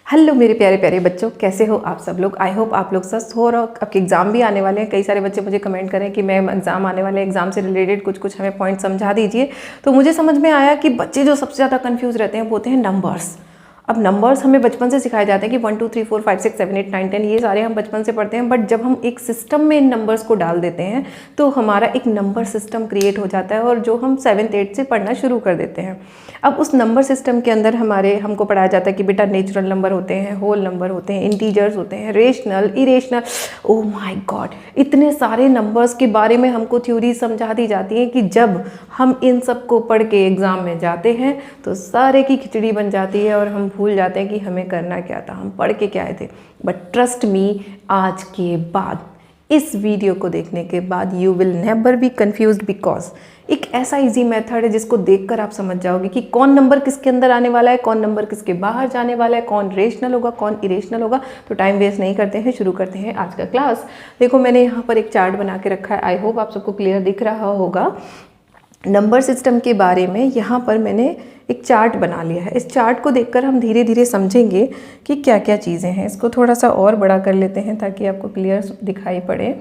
Hello मेरे प्यारे प्यारे बच्चों, कैसे हो आप सब लोग। आई होप आप लोग स्वस्थ हो। और आपके एग्ज़ाम भी आने वाले हैं। कई सारे बच्चे मुझे कमेंट करें कि मैम एग्ज़ाम आने वाले हैं, एग्ज़ाम से रिलेटेड कुछ हमें पॉइंट समझा दीजिए। तो मुझे समझ में आया कि बच्चे जो सबसे ज़्यादा कंफ्यूज रहते हैं वो होते हैं नंबर्स। अब नंबर्स हमें बचपन से सिखाए जाते हैं कि 1 2 3 4 5 6 7 8 9 10 ये सारे हम बचपन से पढ़ते हैं। बट जब हम एक सिस्टम में इन नंबर्स को डाल देते हैं तो हमारा एक नंबर सिस्टम क्रिएट हो जाता है, और जो हम 7th 8th से पढ़ना शुरू कर देते हैं। अब उस नंबर सिस्टम के अंदर हमको पढ़ाया जाता है कि बेटा नेचुरल नंबर होते हैं, होल नंबर होते हैं, इंटीजर्स होते हैं, rational, irrational. Oh my God, इतने सारे नंबर्स के बारे में हमको थ्योरी समझा दी जाती है कि जब हम इन सब को पढ़ के एग्ज़ाम में जाते हैं तो सारे की खिचड़ी बन जाती है और हम भूल जाते हैं कि हमें करना क्या था, हम पढ़ के क्या आए थे। बट ट्रस्ट मी, आज के बाद, इस वीडियो को देखने के बाद you will never be confused, because एक ऐसा इजी मेथड है जिसको देखकर आप समझ जाओगे कि कौन नंबर किसके अंदर आने वाला है, कौन नंबर किसके बाहर जाने वाला है, कौन रेशनल होगा, कौन इरेशनल होगा। तो टाइम वेस्ट नहीं करते हैं, शुरू करते हैं आज का क्लास। देखो मैंने यहाँ पर एक चार्ट बना के रखा है, आई होप आप सबको क्लियर दिख रहा होगा। नंबर सिस्टम के बारे में यहाँ पर मैंने एक चार्ट बना लिया है। इस चार्ट को देखकर हम धीरे धीरे समझेंगे कि क्या क्या चीज़ें हैं। इसको थोड़ा सा और बड़ा कर लेते हैं ताकि आपको क्लियर दिखाई पड़े।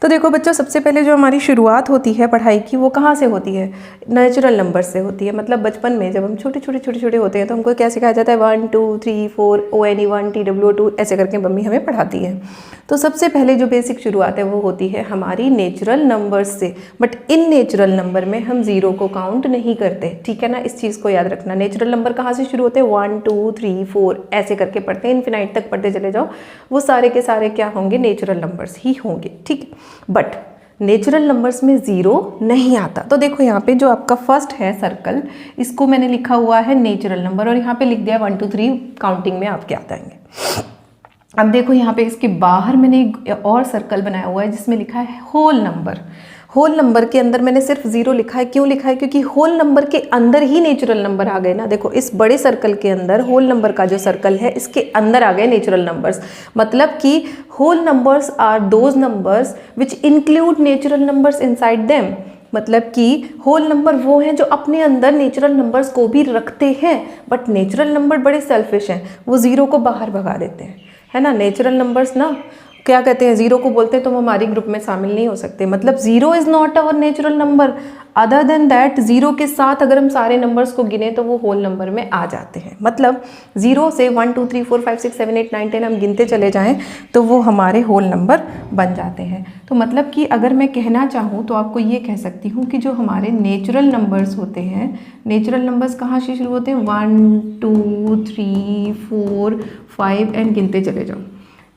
तो देखो बच्चों, सबसे पहले जो हमारी शुरुआत होती है पढ़ाई की वो कहाँ से होती है? नेचुरल नंबर से होती है। मतलब बचपन में जब हम छोटे होते हैं तो हमको क्या सिखाया जाता है? 1 2 3 4 ONE1 TWO2 ऐसे करके मम्मी हमें पढ़ाती है। तो सबसे पहले जो बेसिक शुरुआत है वो होती है हमारी नेचुरल नंबर्स से। बट इन नेचुरल नंबर में हम ज़ीरो को काउंट नहीं करते, ठीक है ना? इस चीज़ को याद रखना। नेचुरल नंबर कहाँ से शुरू होते हैं? 1 2 3 4 ऐसे करके पढ़ते हैं, इन्फिनाइट तक पढ़ते चले जाओ। वो सारे के सारे क्या होंगे? नेचुरल नंबर्स ही होंगे, ठीक है। बट नेचुरल नंबर्स में ज़ीरो नहीं आता। तो देखो यहाँ पे जो आपका फर्स्ट है सर्कल, इसको मैंने लिखा हुआ है नेचुरल नंबर, और यहाँ पे लिख दिया 1 2 3 काउंटिंग में आपके आ जाएंगे। अब देखो यहाँ पे इसके बाहर मैंने एक और सर्कल बनाया हुआ है जिसमें लिखा है होल नंबर। होल नंबर के अंदर मैंने सिर्फ ज़ीरो लिखा है। क्यों लिखा है? क्योंकि होल नंबर के अंदर ही नेचुरल नंबर आ गए ना। देखो इस बड़े सर्कल के अंदर होल नंबर का जो सर्कल है इसके अंदर आ गए नेचुरल नंबर्स। मतलब कि whole numbers are those numbers which include natural numbers inside them. मतलब कि होल नंबर वो हैं जो अपने अंदर नेचुरल नंबर्स को भी रखते हैं। बट नेचुरल नंबर बड़े सेल्फिश हैं, वो ज़ीरो को बाहर भगा देते हैं, है ना। नेचुरल नंबर्स ना क्या कहते हैं? ज़ीरो को बोलते हैं तुम हमारी ग्रुप में शामिल नहीं हो सकते। मतलब zero is not our natural number. Other than that, zero के साथ अगर हम सारे नंबर्स को गिने तो वो होल नंबर में आ जाते हैं। मतलब ज़ीरो से 1 2 3 4 5 6 7 8 9 10 हम गिनते चले जाएं तो वो हमारे होल नंबर बन जाते हैं। तो मतलब कि अगर मैं कहना चाहूँ तो आपको ये कह सकती हूँ कि जो हमारे नेचुरल नंबर्स होते हैं, नेचुरल नंबर्स कहाँ से शुरू होते हैं? 1 2 3 4 5 एंड गिनते चले जाओ,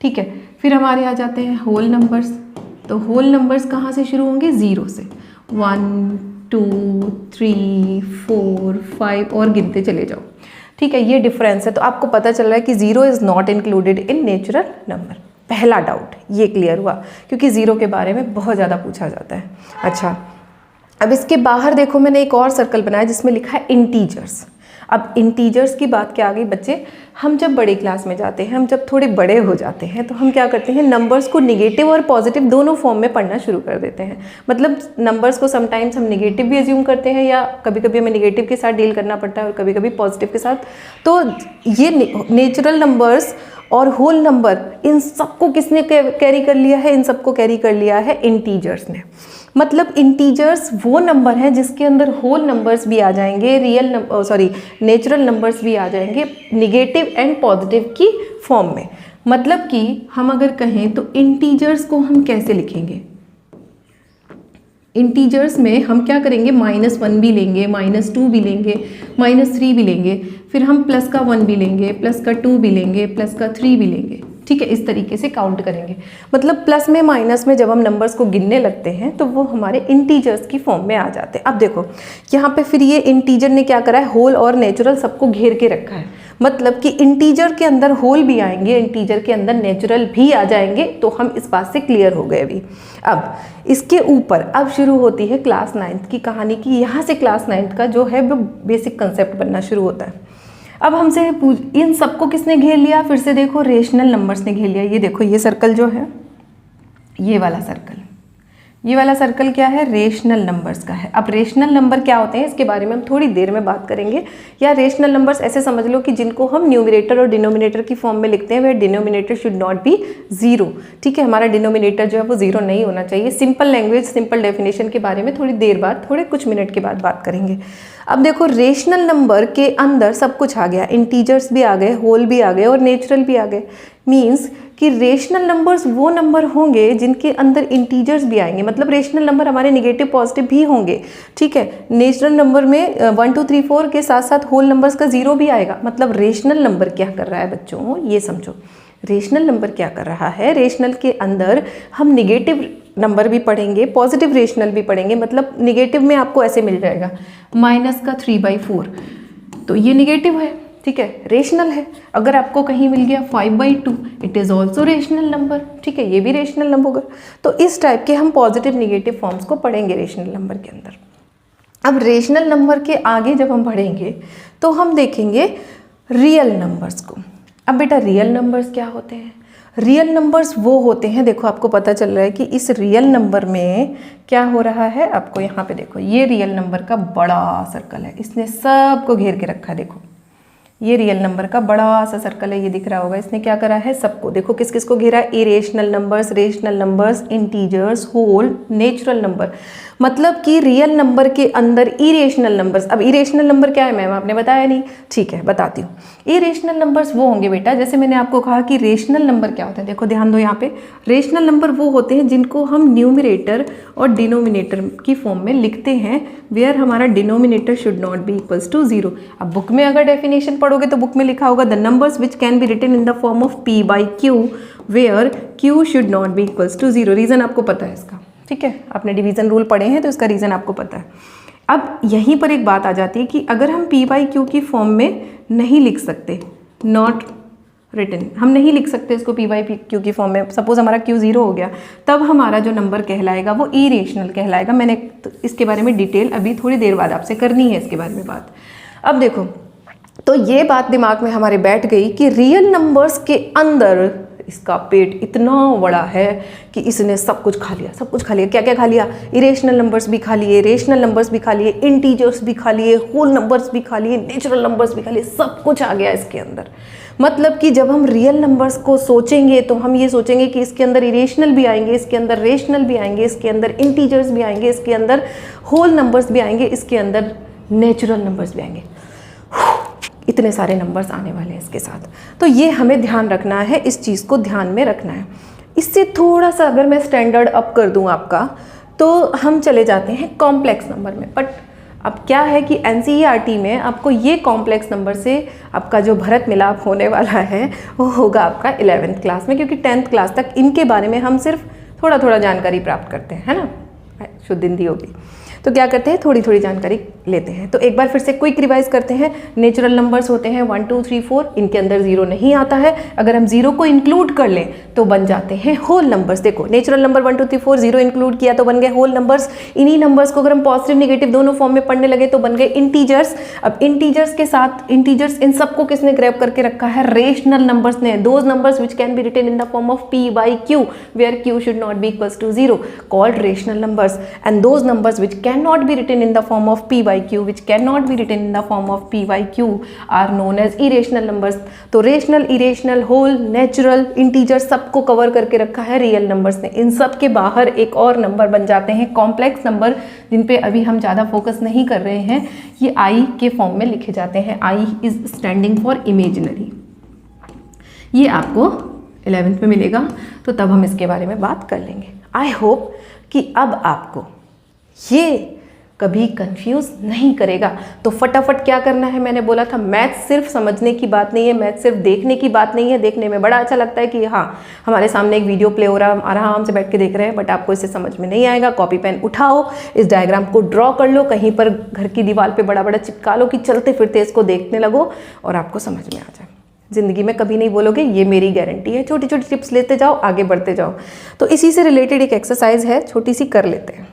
ठीक है। फिर हमारे आ जाते हैं होल नंबर्स। तो होल नंबर्स कहाँ से शुरू होंगे? ज़ीरो से। 1 2 3 4 5 और गिनते चले जाओ, ठीक है। ये डिफरेंस है। तो आपको पता चल रहा है कि zero is not included in natural number. पहला डाउट ये क्लियर हुआ, क्योंकि ज़ीरो के बारे में बहुत ज़्यादा पूछा जाता है। अच्छा, अब इसके बाहर देखो मैंने एक और सर्कल बनाया जिसमें लिखा है इंटीजर्स। अब इंटीजर्स की बात क्या आ गई बच्चे? हम जब बड़े क्लास में जाते हैं, हम जब थोड़े बड़े हो जाते हैं तो हम क्या करते हैं? नंबर्स को निगेटिव और पॉजिटिव दोनों फॉर्म में पढ़ना शुरू कर देते हैं। मतलब नंबर्स को समटाइम्स हम निगेटिव भी एज्यूम करते हैं, या कभी कभी हमें निगेटिव के साथ डील करना पड़ता है और कभी कभी पॉजिटिव के साथ। तो ये नेचुरल नंबर्स और होल नंबर, इन सबको किसने कैरी कर लिया है? इन सबको कैरी कर लिया है इंटीजर्स ने। मतलब इंटीजर्स वो नंबर हैं जिसके अंदर होल नंबर्स भी आ जाएंगे, नेचुरल नंबर्स भी आ जाएंगे निगेटिव एंड पॉजिटिव की फॉर्म में। मतलब कि हम अगर कहें तो इंटीजर्स को हम कैसे लिखेंगे? इंटीजर्स में हम क्या करेंगे? -1 भी लेंगे, -2 भी लेंगे, -3 भी लेंगे, फिर हम प्लस का 1 भी लेंगे, प्लस का 2 भी लेंगे, प्लस का 3 भी लेंगे, ठीक है। इस तरीके से काउंट करेंगे। मतलब प्लस में माइनस में जब हम नंबर्स को गिनने लगते हैं तो वो हमारे इंटीजर्स की फॉर्म में आ जाते हैं। अब देखो यहाँ पे फिर ये इंटीजर ने क्या करा है? होल और नेचुरल सबको घेर के रखा है। मतलब कि इंटीजर के अंदर होल भी आएंगे, इंटीजर के अंदर नेचुरल भी आ जाएंगे। तो हम इस बात से क्लियर हो गए अभी। अब इसके ऊपर अब शुरू होती है क्लास 9th की कहानी की। यहाँ से क्लास 9th का जो है वो बेसिक कंसेप्ट बनना शुरू होता है। अब हमसे इन सबको किसने घेर लिया? फिर से देखो रेशनल नंबर्स ने घेर लिया। ये देखो ये सर्कल जो है, ये वाला सर्कल ये वाला सर्कल क्या है, रेशनल नंबर्स का है। अब रेशनल नंबर क्या होते हैं इसके बारे में हम थोड़ी देर में बात करेंगे। या रेशनल नंबर्स ऐसे समझ लो कि जिनको हम न्यूमरेटर और डिनोमिनेटर की फॉर्म में लिखते हैं, वह denominator should not B zero. ठीक है, हमारा डिनोमिनेटर जो है वो जीरो नहीं होना चाहिए। सिंपल लैंग्वेज, सिंपल डेफिनेशन के बारे में थोड़ी देर बाद, थोड़े कुछ मिनट के बाद बात करेंगे। अब देखो, रेशनल नंबर के अंदर सब कुछ आ गया, इंटीजर्स भी आ गए, होल भी आ गए और नेचुरल भी आ गए। मीन्स कि रेशनल नंबर्स वो नंबर होंगे जिनके अंदर इंटीजर्स भी आएंगे, मतलब रेशनल नंबर हमारे निगेटिव पॉजिटिव भी होंगे। ठीक है, नेचुरल नंबर में 1 2 3 4 के साथ साथ होल नंबर्स का जीरो भी आएगा। मतलब रेशनल नंबर क्या कर रहा है बच्चों, ये समझो। रेशनल नंबर क्या कर रहा है, रेशनल के अंदर हम निगेटिव नंबर भी पढ़ेंगे, पॉजिटिव रेशनल भी पढ़ेंगे। मतलब निगेटिव में आपको ऐसे मिल जाएगा -3/4, तो ये निगेटिव है। ठीक है, रेशनल है। अगर आपको कहीं मिल गया 5/2, it is also rational number. ठीक है, ये भी रेशनल नंबर होगा। तो इस टाइप के हम पॉजिटिव निगेटिव फॉर्म्स को पढ़ेंगे रेशनल नंबर के अंदर। अब रेशनल नंबर के आगे जब हम पढ़ेंगे तो हम देखेंगे रियल नंबर्स को। अब बेटा रियल नंबर्स क्या होते हैं? रियल नंबर्स वो होते हैं, देखो आपको पता चल रहा है कि इस रियल नंबर में क्या हो रहा है। आपको यहाँ पे देखो, ये रियल नंबर का बड़ा सर्कल है, इसने सबको घेर के रखा है। देखो ये रियल नंबर का बड़ा सा सर्कल है, ये दिख रहा होगा। इसने क्या करा है, सबको देखो किस किस को घेरा है, irrational numbers, rational numbers, integers, whole, natural number. मतलब कि रियल नंबर के अंदर इरेशनल नंबर्स। अब इरेशनल नंबर क्या है मैम, आपने बताया नहीं। ठीक है, बताती हूँ। इरेशनल नंबर्स वो होंगे बेटा, जैसे मैंने आपको कहा कि रेशनल नंबर क्या होता है। देखो ध्यान दो यहाँ पे, रेशनल नंबर वो होते हैं जिनको हम न्यूमरेटर और डिनोमिनेटर की फॉर्म में लिखते हैं, वेयर हमारा denominator should not be equals to zero. अब बुक में अगर डेफिनेशन पढ़ोगे तो बुक में लिखा होगा the numbers which can be written in the form of p/q where q should not be equals to zero. Reason आपको पता है इसका। ठीक है, आपने डिवीज़न रूल पढ़े हैं तो इसका रीज़न आपको पता है। अब यहीं पर एक बात आ जाती है कि अगर हम p/q की फॉर्म में नहीं लिख सकते, नॉट रिटन, हम नहीं लिख सकते इसको p/q की फॉर्म में, सपोज हमारा q जीरो हो गया, तब हमारा जो नंबर कहलाएगा वो इरेशनल कहलाएगा। मैंने इसके बारे में डिटेल अभी थोड़ी देर बाद आपसे करनी है इसके बारे में बात। अब देखो, तो ये बात दिमाग में हमारे बैठ गई कि रियल नंबर्स के अंदर इसका पेट इतना बड़ा है कि इसने सब कुछ खा लिया, सब कुछ खा लिया। क्या क्या खा लिया? इरेशनल नंबर्स भी खा लिए, रेशनल नंबर्स भी खा लिए, इंटीजर्स भी खा लिए, होल नंबर्स भी खा लिए, नेचुरल नंबर्स भी खा लिए, सब कुछ आ गया इसके अंदर। मतलब कि जब हम रियल नंबर्स को सोचेंगे तो हम ये सोचेंगे कि इसके अंदर इरेशनल भी आएंगे, इसके अंदर रेशनल भी आएंगे, इसके अंदर इंटीजर्स भी आएंगे, इसके अंदर होल नंबर्स भी आएंगे, इसके अंदर नेचुरल नंबर्स भी आएंगे। इतने सारे नंबर्स आने वाले हैं इसके साथ। तो ये हमें ध्यान रखना है, इस चीज़ को ध्यान में रखना है। इससे थोड़ा सा अगर मैं स्टैंडर्ड अप कर दूं आपका, तो हम चले जाते हैं कॉम्प्लेक्स नंबर में। बट अब क्या है कि एनसीईआरटी में आपको ये कॉम्प्लेक्स नंबर से आपका जो भरत मिलाप होने वाला है वो होगा आपका 11th क्लास में, क्योंकि 10th क्लास तक इनके बारे में हम सिर्फ थोड़ा थोड़ा जानकारी प्राप्त करते हैं, है ना, शुद्ध हिंदी होगी। तो क्या करते हैं, थोड़ी थोड़ी जानकारी लेते हैं। तो एक बार फिर से क्विक रिवाइज करते हैं। नेचुरल नंबर्स होते हैं 1 2 3 4, इनके अंदर जीरो नहीं आता है। अगर हम जीरो को इंक्लूड कर लें तो बन जाते हैं होल नंबर्स। देखो नेचुरल नंबर 1 2 3 4, जीरो इंक्लूड किया तो बन गए होल नंबर्स। इन्हीं नंबर्स को अगर हम पॉजिटिव निगेटिव दोनों फॉर्म में पढ़ने लगे तो बन गए इंटीजर्स। अब इंटीजर्स के साथ इंटीजर्स, इन सबको किसने ग्रैब करके रखा है? रेशनल नंबर्स ने। Those numbers which can be written in the form of p/q where q should not be equals to zero, called rational numbers. And those numbers which can not be written in the form of p/q, which cannot be written in the form of p/q are known as irrational numbers। तो rational, irrational, whole, natural, integer सबको cover करके रखा है real numbers ने। इन सब के बाहर एक और नंबर बन जाते हैं कॉम्प्लेक्स नंबर, जिन पे अभी हम ज़्यादा फोकस नहीं कर रहे हैं। ये i के फॉर्म में लिखे जाते हैं। i is standing for imaginary. ये आपको 11th में मिलेगा, तो तब हम इसके बारे में बात कर लेंगे। आई होप कि अब आपको ये कभी कंफ्यूज नहीं करेगा। तो फटाफट क्या करना है, मैंने बोला था मैथ सिर्फ समझने की बात नहीं है, मैथ सिर्फ देखने की बात नहीं है। देखने में बड़ा अच्छा लगता है कि हाँ हमारे सामने एक वीडियो प्ले हो रहा है, आराम से बैठ के देख रहे हैं, बट आपको इसे समझ में नहीं आएगा। कॉपी पेन उठाओ, इस डायग्राम को ड्रॉ कर लो, कहीं पर घर की दीवार पर बड़ा बड़ा चिपका लो कि चलते फिरते इसको देखने लगो और आपको समझ में आ जाए। ज़िंदगी में कभी नहीं बोलोगे, ये मेरी गारंटी है। छोटी छोटी टिप्स लेते जाओ, आगे बढ़ते जाओ। तो इसी से रिलेटेड एक एक्सरसाइज है, छोटी सी कर लेते हैं।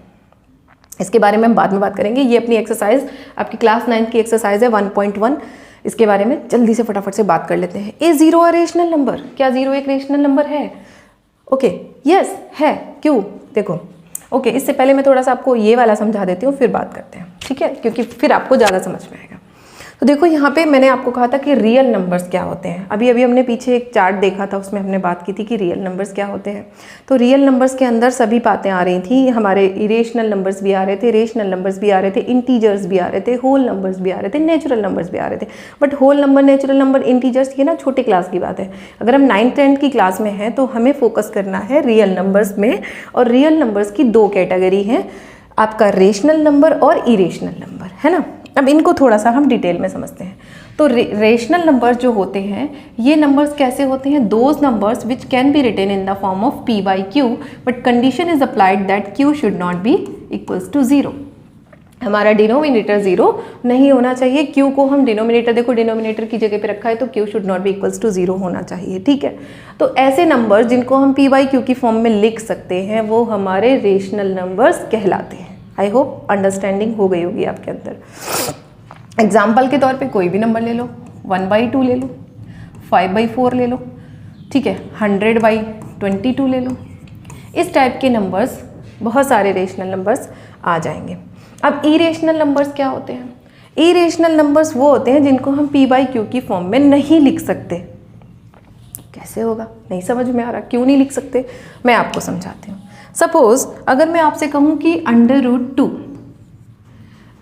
इसके बारे में हम बाद में बात करेंगे। ये अपनी एक्सरसाइज आपकी क्लास 9 की एक्सरसाइज है 1.1। इसके बारे में जल्दी से फटाफट से बात कर लेते हैं। ए जीरो अ रेशनल नंबर? क्या जीरो एक रेशनल नंबर है? ओके, यस है। क्यों? देखो ओके, इससे पहले मैं थोड़ा सा आपको ये वाला समझा देती हूँ, फिर बात करते हैं, ठीक है, क्योंकि फिर आपको ज़्यादा समझ में आएगा। तो देखो यहाँ पे मैंने आपको कहा था कि रियल नंबर्स क्या होते हैं। अभी अभी हमने पीछे एक चार्ट देखा था, उसमें हमने बात की थी कि रियल नंबर्स क्या होते हैं। तो रियल नंबर्स के अंदर सभी बातें आ रही थी, हमारे इरेशनल नंबर्स भी आ रहे थे, रेशनल नंबर्स भी आ रहे थे, इंटीजर्स भी आ रहे थे, होल नंबर्स भी आ रहे थे, नेचुरल नंबर्स भी आ रहे थे। But whole number, natural number, integers, ये ना छोटे क्लास की बात है। अगर हम 9th-10th की क्लास में हैं तो हमें फोकस करना है रियल नंबर्स में। और रियल नंबर्स की 2 कैटेगरी हैं, आपका रेशनल नंबर और इरेशनल नंबर, है ना। अब इनको थोड़ा सा हम डिटेल में समझते हैं। तो रेशनल नंबर्स जो होते हैं, ये नंबर्स कैसे होते हैं? Those numbers which can be written in the form of p by q, but condition is applied that q should not be equals to 0। हमारा डिनोमिनेटर 0 नहीं होना चाहिए। q को हम डिनोमिनेटर, देखो डिनोमिनेटर की जगह पे रखा है, तो q should not be equals to 0 होना चाहिए, ठीक है। तो ऐसे नंबर्स जिनको हम p by q की फॉर्म में लिख सकते हैं, वो हमारे रेशनल नंबर्स कहलाते हैं। आई होप अंडरस्टैंडिंग हो गई होगी आपके अंदर। एग्जाम्पल के तौर पे कोई भी नंबर ले लो, 1/2 ले लो, 5/4 ले लो, ठीक है, 100/22 ले लो। इस टाइप के नंबर्स, बहुत सारे रेशनल नंबर्स आ जाएंगे। अब इरेशनल नंबर्स क्या होते हैं? इरेशनल नंबर्स वो होते हैं जिनको हम p by q की फॉर्म में नहीं लिख सकते। कैसे होगा? नहीं समझ में आ रहा, क्यों नहीं लिख सकते? मैं आपको समझाती हूँ। सपोज अगर मैं आपसे कहूँ कि √2,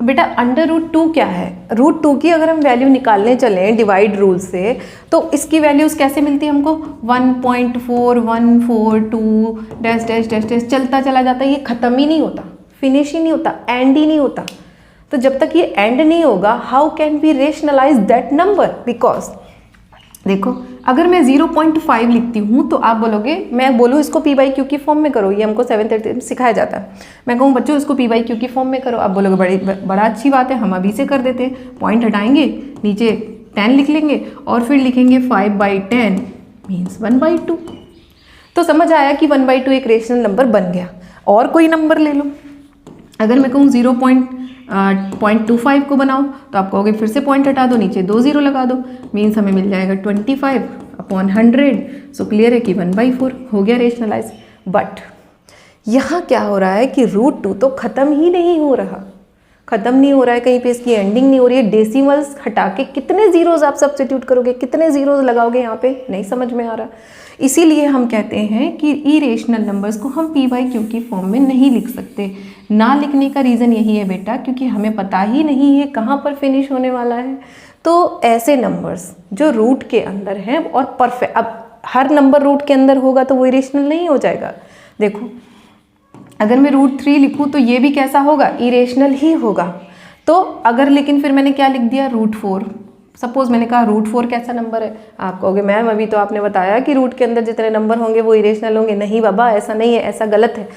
बेटा √2 क्या है? √2 की अगर हम वैल्यू निकालने चलें डिवाइड रूल से, तो इसकी वैल्यूज़ कैसे मिलती है हमको? 1.4142 डैश डैश डैश डैश चलता चला जाता है, ये ख़त्म ही नहीं होता, फिनिश ही नहीं होता, एंड ही नहीं होता। तो जब तक ये एंड नहीं होगा, how can we rationalise that number? Because देखो, अगर मैं 0.5 लिखती हूँ तो आप बोलोगे, मैं बोलूँ इसको p by q की फॉर्म में करो, ये हमको 7th-8th में सिखाया जाता है। मैं कहूँ बच्चों इसको p by q की फॉर्म में करो, आप बोलोगे बड़ा अच्छी बात है, हम अभी से कर देते हैं। पॉइंट हटाएंगे, नीचे 10 लिख लेंगे और फिर लिखेंगे 5/10 मीन्स 1/2। तो समझ आया कि 1/2 एक रेशनल नंबर बन गया। और कोई नंबर ले लो, अगर मैं कहूँ 0.25 को बनाओ, तो आप कहोगे फिर से पॉइंट हटा दो, नीचे 2 0 लगा दो, मीन्स हमें मिल जाएगा 25/100। सो क्लियर है कि 1/4 हो गया रेशनलाइज। बट यहाँ क्या हो रहा है कि √2 तो ख़त्म ही नहीं हो रहा, ख़त्म नहीं हो रहा है, कहीं पे इसकी एंडिंग नहीं हो रही है। डेसिमल्स हटा के कितने ज़ीरोज़ आप सब्स्टिट्यूट करोगे, कितने ज़ीरोज़ लगाओगे यहाँ पे? नहीं समझ में आ रहा। इसीलिए हम कहते हैं कि इरेशनल नंबर्स को हम p by q की फॉर्म में नहीं लिख सकते। ना लिखने का रीज़न यही है बेटा, क्योंकि हमें पता ही नहीं है कहाँ पर फिनिश होने वाला है। तो ऐसे नंबर्स जो रूट के अंदर हैं और परफेक्ट, अब हर नंबर रूट के अंदर होगा तो वो इरेशनल नहीं हो जाएगा। देखो अगर मैं √3 लिखूँ तो ये भी कैसा होगा? इरेशनल ही होगा। तो अगर, लेकिन फिर मैंने क्या लिख दिया? √4। सपोज मैंने कहा √4 कैसा नंबर है? आप कहोगे मैम अभी तो आपने बताया कि रूट के अंदर जितने नंबर होंगे वो इरेशनल होंगे। नहीं बाबा, ऐसा नहीं है, ऐसा गलत है।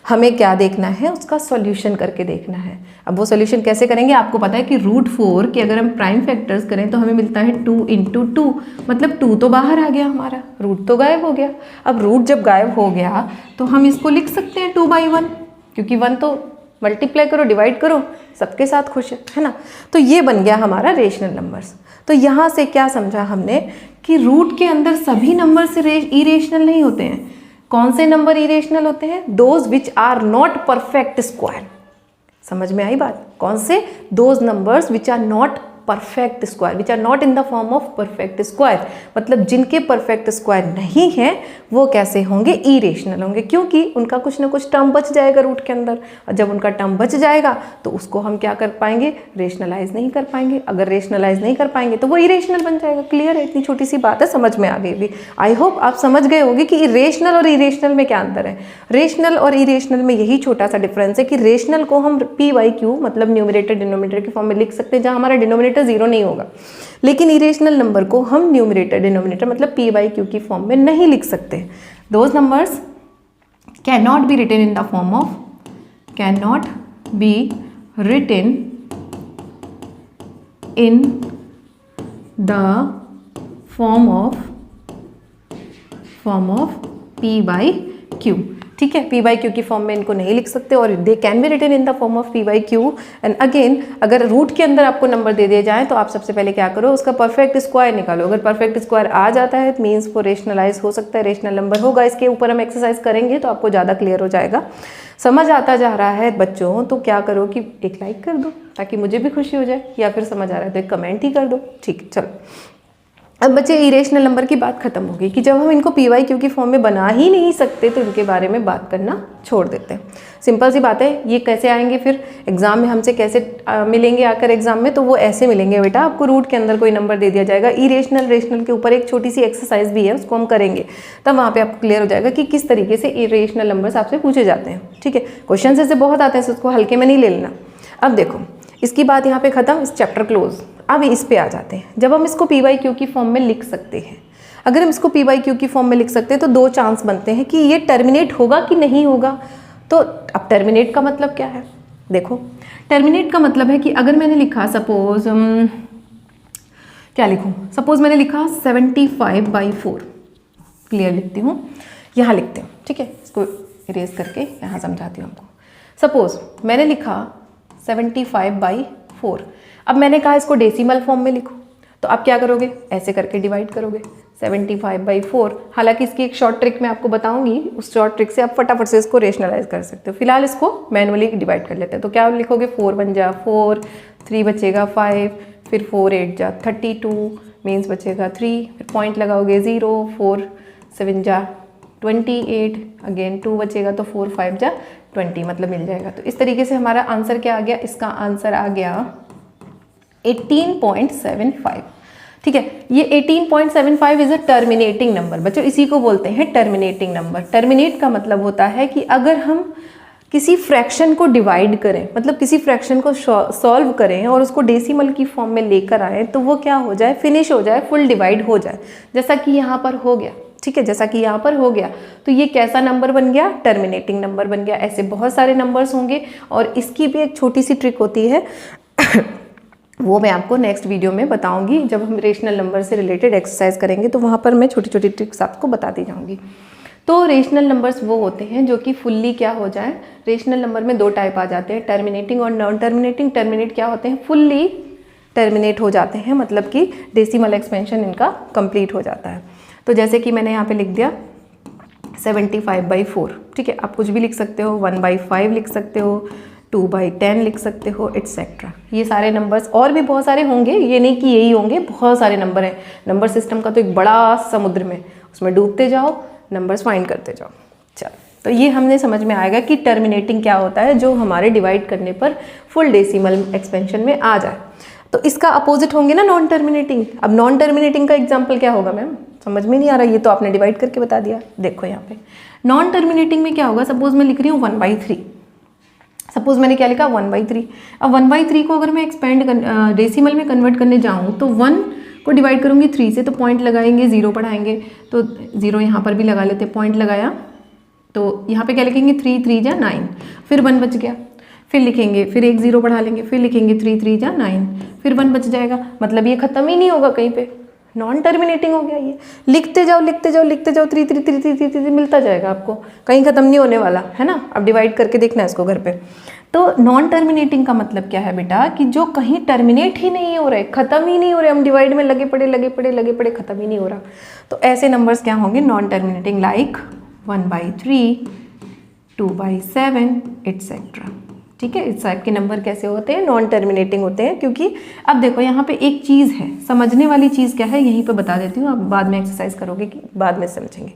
हमें क्या देखना है? उसका सॉल्यूशन करके देखना है। अब वो सॉल्यूशन कैसे करेंगे? आपको पता है कि √4 के अगर हम प्राइम फैक्टर्स करें तो हमें मिलता है 2 × 2, मतलब 2 तो बाहर आ गया, हमारा रूट तो गायब हो गया। अब रूट जब गायब हो गया तो हम इसको लिख सकते हैं 2/1, क्योंकि 1 तो मल्टीप्लाई करो, डिवाइड करो, सबके साथ खुश है ना। तो ये बन गया हमारा रेशनल नंबर्स। तो यहाँ से क्या समझा हमने कि रूट के अंदर सभी नंबर से इरेशनल नहीं होते हैं। कौन से नंबर इरेशनल होते हैं? Those which are not perfect square. समझ में आई बात? कौन से? Those numbers which are not perfect square, which are not in the form of perfect square, मतलब जिनके परफेक्ट स्क्वायर नहीं है वो कैसे होंगे? इरेशनल होंगे, क्योंकि उनका कुछ ना कुछ टर्म बच जाएगा रूट के अंदर, और जब उनका टर्म बच जाएगा तो उसको हम क्या कर पाएंगे? रेशनलाइज नहीं कर पाएंगे। अगर रेशनलाइज नहीं कर पाएंगे तो वो इरेशनल बन जाएगा। क्लियर है? इतनी छोटी सी बात है, समझ में आ गई भी। आई होप आप समझ गए होंगे कि रेशनल और इरेशनल में क्या अंतर है। रेशनल और इरेशनल में यही छोटा सा डिफरेंस है कि रेशनल को हम p by q मतलब न्यूमरेटर डिनोमिनेटर की फॉर्म में लिख सकते हैं, जहाँ हमारा डिनोमिनेटर 0 नहीं होगा। लेकिन इरेशनल नंबर को हम न्यूमरेटर डिनोमिनेटर मतलब p by q की फॉर्म में नहीं लिख सकते। Those numbers can not be written in the form of, can not be written in the form of p by q। ठीक है। पी बाई क्यू की फॉर्म में इनको नहीं लिख सकते और they can be written in the form of P by Q. And again अगर रूट के अंदर आपको नंबर दे दिए जाए तो आप सबसे पहले क्या करो, उसका परफेक्ट स्क्वायर निकालो। अगर परफेक्ट स्क्वायर आ जाता है मीन्स वो रेशनलाइज हो सकता है, रेशनल नंबर होगा। इसके ऊपर हम एक्सरसाइज करेंगे तो आपको ज़्यादा क्लियर हो जाएगा। समझ आता जा रहा है बच्चों तो क्या करो कि एक लाइक कर दो ताकि मुझे भी खुशी हो जाए, या फिर समझ आ रहा है तो एक कमेंट ही कर दो। ठीक है, चलो। अब बच्चे इरेशनल नंबर की बात खत्म हो गई कि जब हम इनको पी वाई क्यू की फॉर्म में बना ही नहीं सकते तो इनके बारे में बात करना छोड़ देते हैं। सिंपल सी बात है, ये कैसे आएंगे फिर एग्जाम में हमसे, कैसे मिलेंगे आकर एग्जाम में, तो वो ऐसे मिलेंगे बेटा, आपको रूट के अंदर कोई नंबर दे दिया जाएगा, इरेशनल रेशनल के ऊपर एक छोटी सी एक्सरसाइज भी है उसको हम करेंगे, तब वहाँ पे आपको क्लियर हो जाएगा कि किस तरीके से इरेशनल नंबर्स आपसे पूछे जाते हैं। ठीक है, क्वेश्चन ऐसे बहुत आते हैं, उसको हल्के में नहीं ले लेना। अब देखो इसकी बात यहाँ पे खत्म, इस चैप्टर क्लोज। अब इस पे आ जाते हैं, जब हम इसको पी वाई क्यू की फॉर्म में लिख सकते हैं। अगर हम इसको पी वाई क्यू की फॉर्म में लिख सकते हैं तो दो चांस बनते हैं कि ये टर्मिनेट होगा कि नहीं होगा। तो अब टर्मिनेट का मतलब क्या है, देखो टर्मिनेट का मतलब है कि अगर मैंने लिखा सपोज क्या लिखूं, सपोज मैंने लिखा 75/4, क्लियर लिखती हूँ, यहाँ लिखते हूँ। ठीक है, इसको इरेज करके यहाँ समझाती हूँ आपको। सपोज मैंने लिखा 75/4। अब मैंने कहा इसको डेसिमल फॉर्म में लिखो, तो आप क्या करोगे, ऐसे करके डिवाइड करोगे 75/4। हालांकि इसकी एक शॉर्ट ट्रिक मैं आपको बताऊंगी, उस शॉर्ट ट्रिक से आप फटाफट से इसको रेशनलाइज कर सकते हो। फिलहाल इसको मैनुअली डिवाइड कर लेते हैं। तो क्या लिखोगे, 4 1 जा 4, 3 बचेगा 5, फिर 4 8 जा 32 मीन्स बचेगा 3, फिर पॉइंट लगाओगे 0, 4 7 जा 28, अगेन 2 बचेगा तो 4 5 जा 20 मतलब मिल जाएगा। तो इस तरीके से हमारा आंसर क्या आ गया, इसका आंसर आ गया 18.75। ठीक है, ये 18.75 इज अ टर्मिनेटिंग नंबर। बच्चों इसी को बोलते हैं टर्मिनेटिंग नंबर। टर्मिनेट का मतलब होता है कि अगर हम किसी फ्रैक्शन को डिवाइड करें, मतलब किसी फ्रैक्शन को सॉल्व करें और उसको डेसिमल की फॉर्म में लेकर आए तो वो क्या हो जाए, फिनिश हो जाए, फुल डिवाइड हो जाए, जैसा कि यहाँ पर हो गया। ठीक है, जैसा कि यहाँ पर हो गया, तो ये कैसा नंबर बन गया, टर्मिनेटिंग नंबर बन गया। ऐसे बहुत सारे नंबर्स होंगे और इसकी भी एक छोटी सी ट्रिक होती है वो मैं आपको नेक्स्ट वीडियो में बताऊंगी। जब हम रेशनल नंबर से रिलेटेड एक्सरसाइज करेंगे तो वहाँ पर मैं छोटी छोटी ट्रिक्स आपको बताती जाऊँगी। तो रेशनल नंबर्स वो होते हैं जो कि फुल्ली क्या हो जाए, रेशनल नंबर में दो टाइप आ जाते हैं, टर्मिनेटिंग और नॉन टर्मिनेटिंग। टर्मिनेट क्या होते हैं, फुल्ली टर्मिनेट हो जाते हैं, मतलब कि डेसिमल एक्सपेंशन इनका कंप्लीट हो जाता है। तो जैसे कि मैंने यहाँ पे लिख दिया 75/4। ठीक है, आप कुछ भी लिख सकते हो, 1/5 लिख सकते हो, 2/10 लिख सकते हो, एटसेट्रा। ये सारे नंबर्स और भी बहुत सारे होंगे, ये नहीं कि यही होंगे, बहुत सारे नंबर हैं। नंबर सिस्टम का तो एक बड़ा समुद्र में, उसमें डूबते जाओ, नंबर्स फाइंड करते जाओ। चलो, तो ये हमने समझ में आएगा कि टर्मिनेटिंग क्या होता है, जो हमारे डिवाइड करने पर फुल डेसिमल एक्सपेंशन में आ जाए। तो इसका अपोजिट होंगे ना नॉन टर्मिनेटिंग। अब नॉन टर्मिनेटिंग का एग्जाम्पल क्या होगा मैम, समझ में नहीं आ रहा, ये तो आपने डिवाइड करके बता दिया। देखो यहाँ पे नॉन टर्मिनेटिंग में क्या होगा, सपोज मैं लिख रही हूँ 1/3। सपोज मैंने क्या लिखा 1/3। अब 1/3 को अगर मैं एक्सपेंड डेसिमल में कन्वर्ट करने जाऊँ तो 1 को डिवाइड करूँगी 3 से, तो पॉइंट लगाएंगे, 0 बढ़ाएंगे, तो 0 यहाँ पर भी लगा लेते, पॉइंट लगाया तो यहाँ पे क्या लिखेंगे 3 3 जा 9, फिर 1 बच गया, फिर लिखेंगे, फिर एक 0 बढ़ा लेंगे, फिर लिखेंगे 3 3 जा 9, फिर 1 बच जाएगा। मतलब ये खत्म ही नहीं होगा कहीं पे, नॉन टर्मिनेटिंग हो गया ये। लिखते जाओ लिखते जाओ लिखते जाओ, 3 3 3 3 3 3 मिलता जाएगा आपको, कहीं खत्म नहीं होने वाला है ना। अब डिवाइड करके देखना है इसको घर पे। तो नॉन टर्मिनेटिंग का मतलब क्या है बेटा, कि जो कहीं टर्मिनेट ही नहीं हो रहे, खत्म ही नहीं हो रहे, हम डिवाइड में लगे पड़े खत्म ही नहीं हो रहा। तो ऐसे नंबर्स क्या होंगे, नॉन टर्मिनेटिंग, लाइक 1/3, 2/7 एटसेट्रा। ठीक है, इस टाइप के नंबर कैसे होते हैं, नॉन टर्मिनेटिंग होते हैं। क्योंकि अब देखो यहाँ पे एक चीज़ है, समझने वाली चीज़ क्या है, यहीं पे बता देती हूँ, आप बाद में एक्सरसाइज करोगे कि बाद में समझेंगे।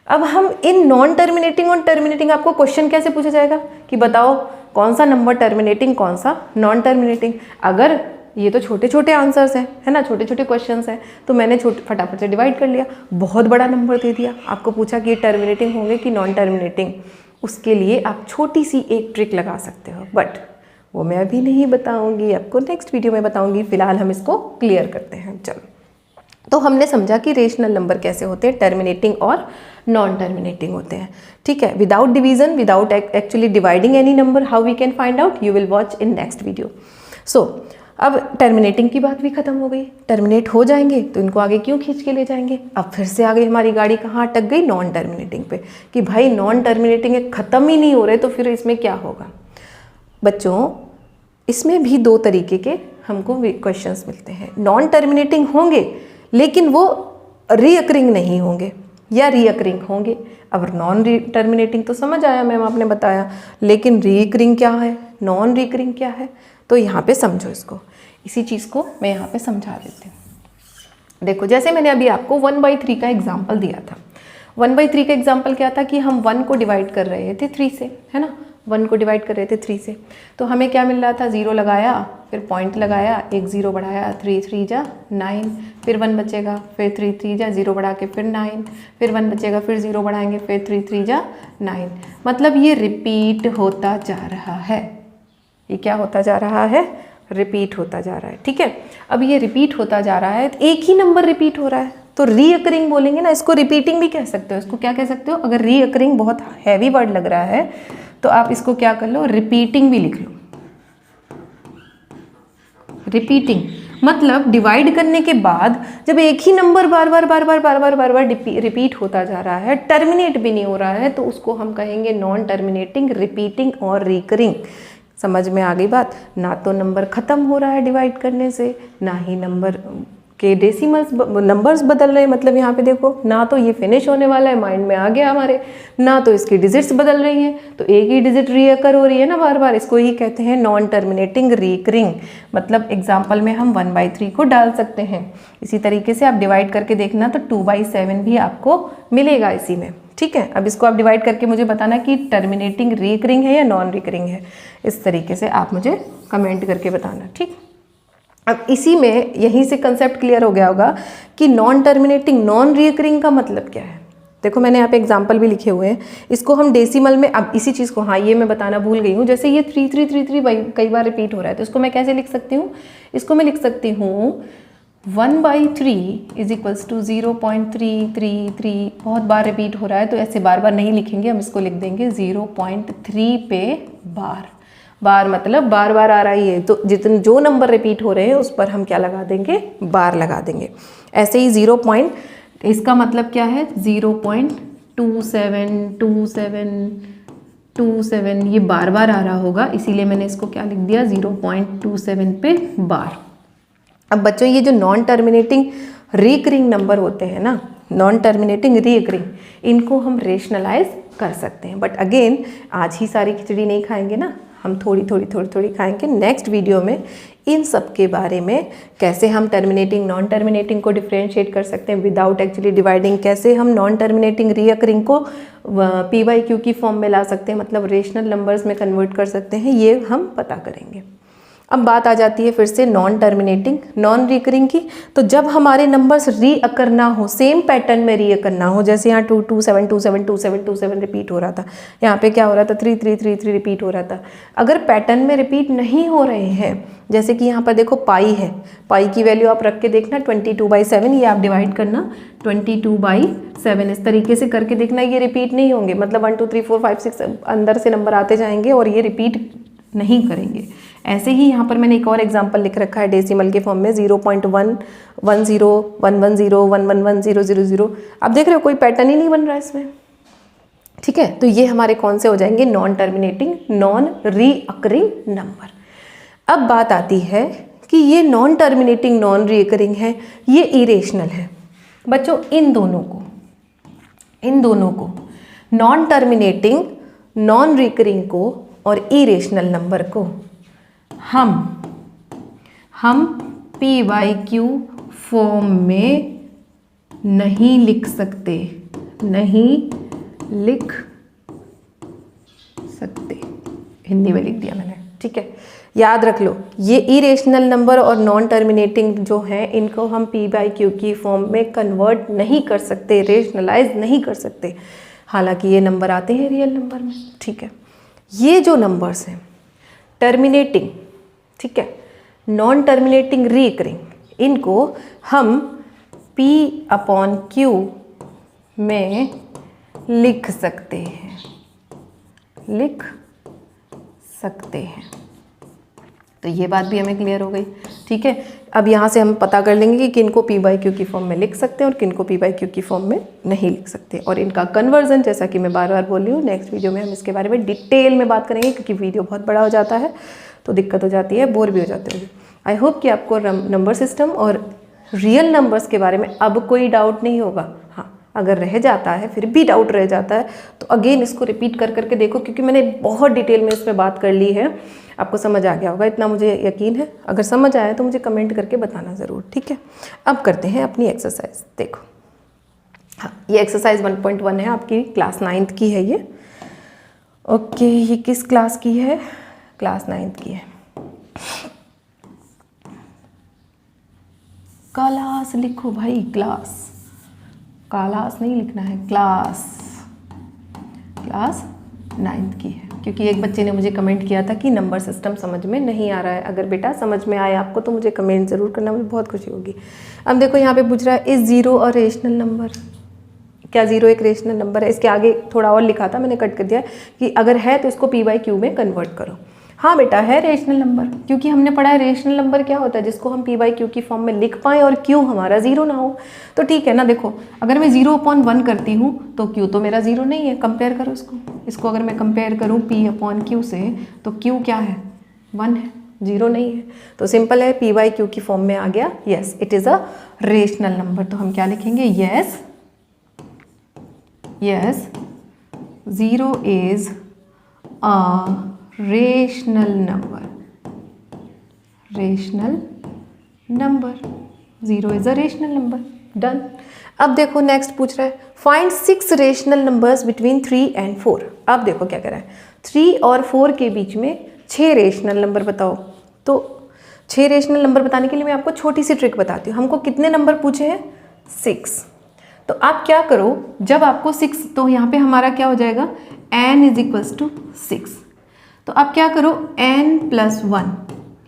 अब हम इन नॉन टर्मिनेटिंग और टर्मिनेटिंग, आपको क्वेश्चन कैसे पूछा जाएगा कि बताओ कौन सा नंबर टर्मिनेटिंग, कौन सा नॉन टर्मिनेटिंग। अगर ये तो छोटे छोटे आंसर्स हैं, है ना, छोटे छोटे क्वेश्चंस हैं, तो मैंने फटाफट से डिवाइड कर लिया, बहुत बड़ा नंबर दे दिया। आपको पूछा कि ये टर्मिनेटिंग होंगे कि नॉन टर्मिनेटिंग, उसके लिए आप छोटी सी एक ट्रिक लगा सकते हो, बट वो मैं अभी नहीं बताऊंगी, आपको नेक्स्ट वीडियो में बताऊंगी। फिलहाल हम इसको क्लियर करते हैं। चलो, तो हमने समझा कि रेशनल नंबर कैसे होते हैं, टर्मिनेटिंग और नॉन टर्मिनेटिंग होते हैं। ठीक है, without division, without actually dividing any number, how we can find out, you will watch in next video. So अब टर्मिनेटिंग की बात भी खत्म हो गई, टर्मिनेट हो जाएंगे तो इनको आगे क्यों खींच के ले जाएंगे। अब फिर से आगे हमारी गाड़ी कहाँ अटक गई, नॉन टर्मिनेटिंग पे, कि भाई नॉन टर्मिनेटिंग है, ख़त्म ही नहीं हो रहे, तो फिर इसमें क्या होगा। बच्चों इसमें भी दो तरीके के हमको क्वेश्चंस मिलते हैं। नॉन टर्मिनेटिंग होंगे लेकिन वो रीअकरिंग नहीं होंगे, या रीअकरिंग होंगे। अब नॉन टर्मिनेटिंग तो समझ आया, मैम आपने बताया, लेकिन रीअकरिंग क्या है, नॉन रीअकरिंग क्या है, तो यहाँ पे समझो इसको। इसी चीज़ को मैं यहाँ पे समझा देती हूँ। देखो जैसे मैंने अभी आपको 1/3 का एग्जाम्पल दिया था। 1/3 का एग्जाम्पल क्या था कि हम 1 को डिवाइड कर रहे थे 3 से, है ना, 1 को डिवाइड कर रहे थे 3 से, तो हमें क्या मिल रहा था, 0 लगाया, फिर पॉइंट लगाया, एक 0 बढ़ाया, 3 3 जा 9, फिर 1 बचेगा, फिर 3 3 जा 0 बढ़ा के फिर 9, फिर 1 बचेगा, फिर 0 बढ़ाएंगे, फिर 3 3 जा 9। मतलब ये रिपीट होता जा रहा है, ये क्या होता जा रहा है, रिपीट होता जा रहा है। ठीक है, अब ये रिपीट होता जा रहा है, एक ही नंबर रिपीट हो रहा है, तो रीअकरिंग बोलेंगे ना, इसको रिपीटिंग भी कह सकते हो। इसको क्या कह सकते हो, अगर रीअकरिंग बहुत हैवी वर्ड लग रहा है तो आप इसको क्या कर लो, रिपीटिंग भी लिख लो। रिपीटिंग मतलब डिवाइड करने के बाद जब एक ही नंबर बार बार रिपीट होता जा रहा है, टर्मिनेट भी नहीं हो रहा है, तो उसको हम कहेंगे नॉन टर्मिनेटिंग, रिपीटिंग और रिकरिंग। समझ में आ गई बात। ना तो नंबर ख़त्म हो रहा है डिवाइड करने से, ना ही नंबर के डेसिमल्स नंबर्स बदल रहे हैं। मतलब यहाँ पे देखो, ना तो ये फिनिश होने वाला है, माइंड में आ गया हमारे, ना तो इसकी डिजिट्स बदल रही हैं, तो एक ही डिजिट रीअकर हो रही है ना बार बार, इसको ही कहते हैं नॉन टर्मिनेटिंग रिकरिंग। मतलब एग्जाम्पल में हम 1/3 को डाल सकते हैं। इसी तरीके से आप डिवाइड करके देखना तो 2/7 भी आपको मिलेगा इसी में। ठीक है, अब इसको आप डिवाइड करके मुझे बताना कि टर्मिनेटिंग रिकरिंग है या नॉन रिकरिंग है। इस तरीके से आप मुझे कमेंट करके बताना। ठीक, अब इसी में यहीं से कंसेप्ट क्लियर हो गया होगा कि नॉन टर्मिनेटिंग नॉन रिकरिंग का मतलब क्या है। देखो मैंने यहाँ पे एग्जाम्पल भी लिखे हुए हैं, इसको हम डेसिमल में, अब इसी चीज़ को, हाँ ये मैं बताना भूल गई हूँ, जैसे ये 3333 कई बार रिपीट हो रहा है, तो इसको मैं कैसे लिख सकती हूँ, इसको मैं लिख सकती हूँ 1/3 इज इक्वल्स टू 0.333, बहुत बार रिपीट हो रहा है तो ऐसे बार बार नहीं लिखेंगे, हम इसको लिख देंगे 0.3 पे बार। बार मतलब बार बार आ रही है, तो जितने जो नंबर रिपीट हो रहे हैं उस पर हम क्या लगा देंगे, बार लगा देंगे। ऐसे ही 0 पॉइंट, इसका मतलब क्या है, 0.272727, ये बार बार आ रहा होगा, इसीलिए मैंने इसको क्या लिख दिया, 0.27 पे बार। अब बच्चों ये जो नॉन टर्मिनेटिंग रिकरिंग नंबर होते हैं ना, नॉन टर्मिनेटिंग रिकरिंग, इनको हम रेशनलाइज कर सकते हैं। बट अगेन आज ही सारी खिचड़ी नहीं खाएंगे ना, हम थोड़ी थोड़ी खाएंगे। नेक्स्ट वीडियो में इन सब के बारे में, कैसे हम टर्मिनेटिंग नॉन टर्मिनेटिंग को डिफ्रेंशिएट कर सकते हैं विदाउट एक्चुअली डिवाइडिंग, कैसे हम नॉन टर्मिनेटिंग रिकरिंग को PYQ की फॉर्म में ला सकते हैं, मतलब रेशनल नंबर्स में कन्वर्ट कर सकते हैं, ये हम पता करेंगे। अब बात आ जाती है फिर से नॉन टर्मिनेटिंग नॉन रिकरिंग की। तो जब हमारे नंबर्स रीअकर ना हो, सेम पैटर्न में रीअकर ना हो, जैसे यहाँ 227272727 रिपीट हो रहा था, यहाँ पे क्या हो रहा था, 3333 रिपीट हो रहा था। अगर पैटर्न में रिपीट नहीं हो रहे हैं, जैसे कि यहाँ पर देखो पाई है, पाई की वैल्यू आप रख के देखना 22/7, ये आप डिवाइड करना 22/7, इस तरीके से करके देखना, ये रिपीट नहीं होंगे, मतलब 1 2 3 4 5 6 अंदर से नंबर आते जाएंगे और ये रिपीट नहीं करेंगे। ऐसे ही यहाँ पर मैंने एक और एग्जांपल लिख रखा है डेसिमल के फॉर्म में 0.1101101110000। आप देख रहे हो कोई पैटर्न ही नहीं बन रहा है इसमें। ठीक है, तो ये हमारे कौन से हो जाएंगे, non terminating non recurring number. अब बात आती है कि ये नॉन टर्मिनेटिंग नॉन रीअकरिंग है, ये इरेशनल है। बच्चों इन दोनों को नॉन टर्मिनेटिंग नॉन रिकरिंग को और इरेशनल नंबर को हम PYQ फॉर्म में नहीं लिख सकते, हिंदी में लिख दिया मैंने। ठीक है, याद रख लो, ये इरेशनल नंबर और नॉन टर्मिनेटिंग जो हैं, इनको हम PYQ की फॉर्म में कन्वर्ट नहीं कर सकते, रेशनलाइज नहीं कर सकते, हालांकि ये नंबर आते हैं रियल नंबर में। ठीक है, ये जो नंबर्स हैं टर्मिनेटिंग, ठीक है, नॉन टर्मिनेटिंग रिकरिंग, इनको हम P/Q में लिख सकते हैं। तो ये बात भी हमें क्लियर हो गई। ठीक है, अब यहाँ से हम पता कर लेंगे कि किन को पी बाई क्यू की फॉर्म में लिख सकते हैं और किन को पी बाई क्यू की फॉर्म में नहीं लिख सकते। और इनका कन्वर्जन, जैसा कि मैं बार बार बोल रही हूँ, नेक्स्ट वीडियो में हम इसके बारे में डिटेल में बात करेंगे, क्योंकि वीडियो बहुत बड़ा हो जाता है तो दिक्कत हो जाती है, बोर भी हो जाते होंगे। आई होप कि आपको नंबर सिस्टम और रियल नंबर्स के बारे में अब कोई डाउट नहीं होगा। हाँ, अगर रह जाता है, फिर भी डाउट रह जाता है, तो अगेन इसको रिपीट कर करके देखो, क्योंकि मैंने बहुत डिटेल में इस पर बात कर ली है। आपको समझ आ गया होगा, इतना मुझे यकीन है। अगर समझ आया तो मुझे कमेंट करके बताना ज़रूर। ठीक है, अब करते हैं अपनी एक्सरसाइज। देखो, हाँ, ये एक्सरसाइज 1.1 है, आपकी क्लास 9th की है ये। ओके, ये किस क्लास की है? क्लास 9th की है। क्लास लिखो भाई, क्लास नहीं लिखना है, क्लास 9th की है। क्योंकि एक बच्चे ने मुझे कमेंट किया था कि नंबर सिस्टम समझ में नहीं आ रहा है। अगर बेटा समझ में आया आपको तो मुझे कमेंट ज़रूर करना, मुझे बहुत खुशी होगी। अब देखो यहाँ पे पूछ रहा है, is zero a rational number? क्या ज़ीरो एक रेशनल नंबर है? इसके आगे थोड़ा और लिखा था, मैंने कट कर दिया कि अगर है तो इसको पी बाई क्यू में कन्वर्ट करो। हाँ बेटा, है रेशनल नंबर, क्योंकि हमने पढ़ा है रेशनल नंबर क्या होता है, जिसको हम पी बाई क्यू की फॉर्म में लिख पाएँ और क्यू हमारा ज़ीरो ना हो। तो ठीक है ना, देखो अगर मैं 0/1 करती हूँ तो क्यू तो मेरा ज़ीरो नहीं है। कंपेयर करो इसको अगर मैं कंपेयर करूँ p/q से, तो क्यू क्या है? 1 है, 0 नहीं है। तो सिंपल है, पी बाई क्यू की फॉर्म में आ गया। Yes, it is a rational number. तो हम क्या लिखेंगे? Yes 0 is a rational number. 0 is a rational number. Done. अब देखो नेक्स्ट पूछ रहा है, find 6 rational numbers between 3 and 4। अब देखो क्या कर रहा है, 3 और 4 के बीच में 6 रेशनल नंबर बताओ। तो 6 रेशनल नंबर बताने के लिए मैं आपको छोटी सी ट्रिक बताती हूँ। हमको कितने नंबर पूछे हैं? 6। तो आप क्या करो, जब आपको 6, तो यहाँ पे हमारा क्या हो जाएगा? n = 6। तो आप क्या करो, n+1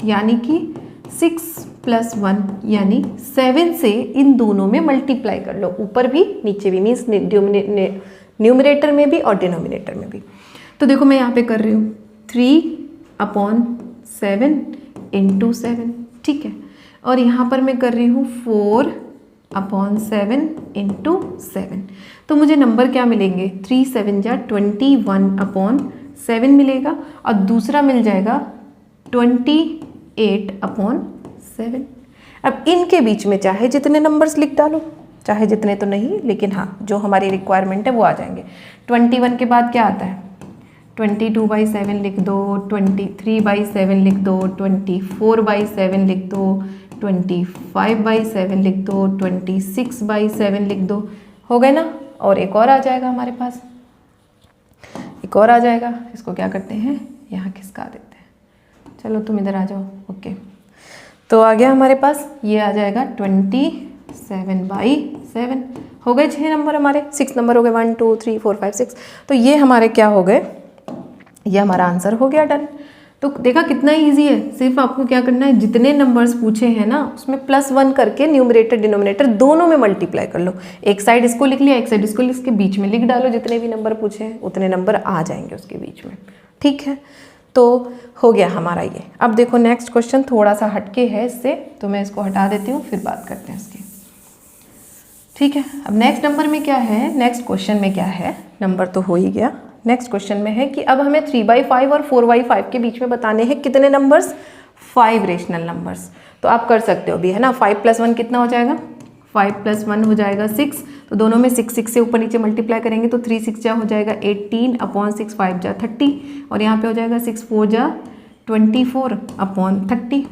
यानी कि 6 + 1 यानी 7 से इन दोनों में मल्टीप्लाई कर लो, ऊपर भी नीचे भी, मीन्स न्यूमरेटर में भी और डिनोमिनेटर में भी। तो देखो मैं यहाँ पे कर रही हूँ 3/7 × 7, ठीक है। और यहाँ पर मैं कर रही हूँ 4/7 × 7। तो मुझे नंबर क्या मिलेंगे? 3 7 जा 21/7 मिलेगा, और दूसरा मिल जाएगा 28/7। अब इनके बीच में चाहे जितने नंबर्स लिख डालो, चाहे जितने तो नहीं, लेकिन हाँ जो हमारी रिक्वायरमेंट है वो आ जाएंगे। 21 के बाद क्या आता है? 22/7 लिख दो, 23/7 लिख दो, 24/7 लिख दो, 25/7 लिख दो, 26/7 लिख दो। हो गए ना? और एक और आ जाएगा हमारे पास, एक और आ जाएगा। इसको क्या करते हैं, यहाँ खिसका देते हैं। चलो तुम इधर आ जाओ। ओके, तो आ गया हमारे पास, ये आ जाएगा 27/7। हो गए 6 नंबर हमारे, 6 नंबर हो गए, 1 2 3 4 5 6। तो ये हमारे क्या हो गए? ये हमारा आंसर हो गया। डन। तो देखा कितना इजी है। सिर्फ आपको क्या करना है, जितने नंबर्स पूछे हैं ना उसमें +1 करके न्यूमरेटर डिनोमिनेटर दोनों में मल्टीप्लाई कर लो। एक साइड इसको लिख लिया, एक साइड इसको, इसके बीच में लिख डालो। जितने भी नंबर पूछे हैं उतने नंबर आ जाएंगे उसके बीच में। ठीक है, तो हो गया हमारा ये। अब देखो नेक्स्ट क्वेश्चन थोड़ा सा हटके है इससे, तो मैं इसको हटा देती हूँ, फिर बात करते हैं इसकी। ठीक है, अब नेक्स्ट नंबर में क्या है, नेक्स्ट क्वेश्चन में क्या है, नंबर तो हो ही गया। नेक्स्ट क्वेश्चन में है कि अब हमें 3/5 और 4/5 के बीच में बताने हैं कितने नंबर्स? 5 rational numbers. तो आप कर सकते हो भी, है ना। 5 + 1 कितना हो जाएगा? 5 + 1 हो जाएगा 6। तो दोनों में 6 से ऊपर नीचे मल्टीप्लाई करेंगे तो 3 6 जा हो जाएगा 18/6, 5 जा 30, और यहाँ पे हो जाएगा 6 4 जा 24/30।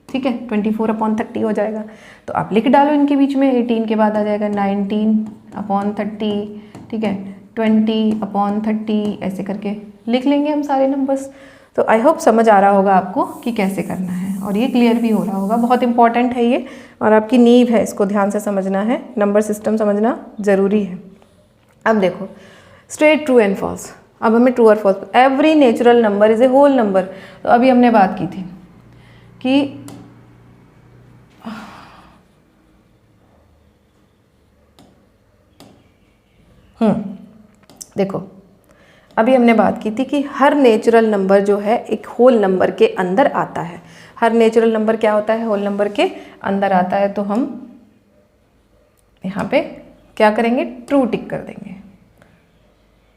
ठीक है, 24/30 हो जाएगा। तो आप लिख डालो इनके बीच में, 18 के बाद आ जाएगा 19/30, ठीक है, 20/30, ऐसे करके लिख लेंगे हम सारे नंबर्स। तो आई होप समझ आ रहा होगा आपको कि कैसे करना है, और ये क्लियर भी हो रहा होगा। बहुत इंपॉर्टेंट है ये, और आपकी नींव है, इसको ध्यान से समझना है। नंबर सिस्टम समझना ज़रूरी है। अब देखो स्ट्रेट ट्रू एंड फॉल्स। अब हमें ट्रू और false, every natural number is a whole number. तो अभी हमने बात की थी कि देखो अभी हमने बात की थी कि हर नेचुरल नंबर जो है एक होल नंबर के अंदर आता है। हर नेचुरल नंबर क्या होता है, होल नंबर के अंदर आता है। तो हम यहाँ पे क्या करेंगे, ट्रू टिक कर देंगे।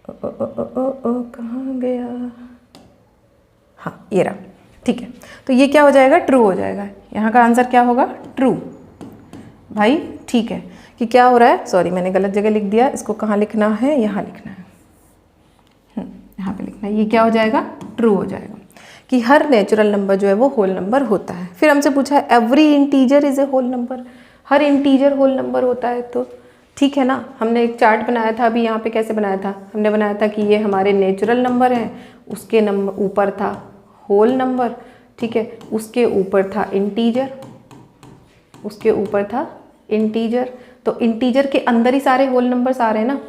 कहाँ गया, हाँ ये रहा, ठीक है। तो ये क्या हो जाएगा, ट्रू हो जाएगा। यहाँ का आंसर क्या होगा, ट्रू। भाई ठीक है कि क्या हो रहा है, सॉरी मैंने गलत जगह लिख दिया, इसको कहाँ लिखना है, यहाँ लिखना है, यहाँ पे लिखना है। ये क्या हो जाएगा, ट्रू हो जाएगा कि हर नेचुरल नंबर जो है वो होल नंबर होता है। फिर हमसे पूछा है every integer is a whole number, हर इंटीजर होल नंबर होता है। तो ठीक है ना, हमने एक चार्ट बनाया था अभी, यहाँ पे कैसे बनाया था, हमने बनाया था कि ये हमारे नेचुरल नंबर हैं, उसके नंबर ऊपर था होल नंबर, ठीक है, उसके ऊपर था इंटीजर, उसके ऊपर था इंटीजर। तो इंटीजर के अंदर ही सारे होल नंबर्स आ रहे हैं ना,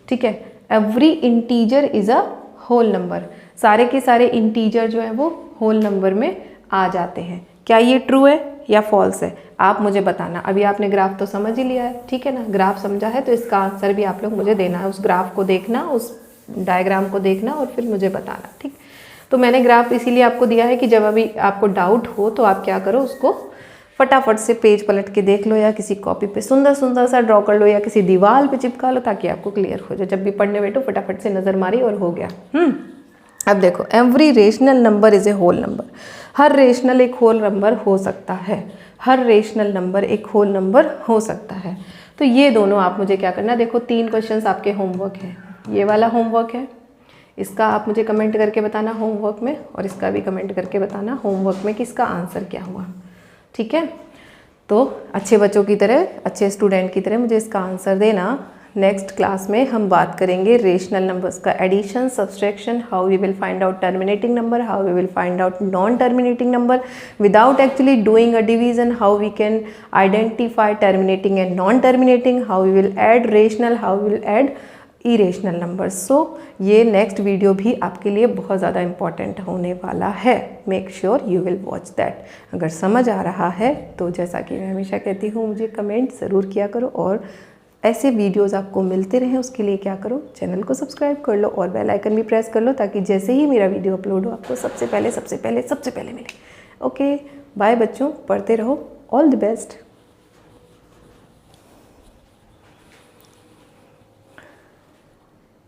ठीक है। Every integer is a whole number, सारे के सारे इंटीजर जो है वो होल नंबर में आ जाते हैं। क्या ये ट्रू है या फॉल्स है, आप मुझे बताना। अभी आपने ग्राफ तो समझ ही लिया है, ठीक है ना, ग्राफ समझा है तो इसका आंसर भी आप लोग मुझे देना है। उस ग्राफ को देखना, उस डायग्राम को देखना और फिर मुझे बताना, ठीक। तो मैंने ग्राफ इसीलिए आपको दिया है कि जब अभी आपको डाउट हो तो आप क्या करो, उसको फटाफट से पेज पलट के देख लो या किसी कॉपी पे सुंदर सुंदर सा ड्रॉ कर लो या किसी दीवार पे चिपका लो, ताकि आपको क्लियर हो जाए। जब भी पढ़ने बैठो फटाफट से नज़र मारी और हो गया। अब देखो, every rational number is a whole number, हर रेशनल एक होल नंबर हो सकता है, हर रेशनल नंबर एक होल नंबर हो सकता है। तो ये दोनों आप मुझे क्या करना, देखो 3 क्वेश्चंस आपके होमवर्क हैं, ये वाला होमवर्क है, इसका आप मुझे कमेंट करके बताना होमवर्क में, और इसका भी कमेंट करके बताना होमवर्क में कि इसका आंसर क्या हुआ, ठीक है। तो अच्छे बच्चों की तरह, अच्छे स्टूडेंट की तरह मुझे इसका आंसर देना। नेक्स्ट क्लास में हम बात करेंगे रेशनल नंबर्स का addition, subtraction, how we will find out terminating number, how we will find out non terminating number without actually doing a division, how we can identify terminating and non terminating, how we will add rational, how we will add irrational numbers. So ये next video भी आपके लिए बहुत ज़्यादा important होने वाला है। Make sure you will watch that. अगर समझ आ रहा है तो जैसा कि मैं हमेशा कहती हूँ, मुझे कमेंट ज़रूर किया करो, और ऐसे वीडियोस आपको मिलते रहें उसके लिए क्या करो, चैनल को सब्सक्राइब कर लो और बेल आइकन भी प्रेस कर लो, ताकि जैसे ही मेरा वीडियो अपलोड हो आपको सबसे पहले मिले। ओके बाय बच्चों, पढ़ते रहो, ऑल द बेस्ट।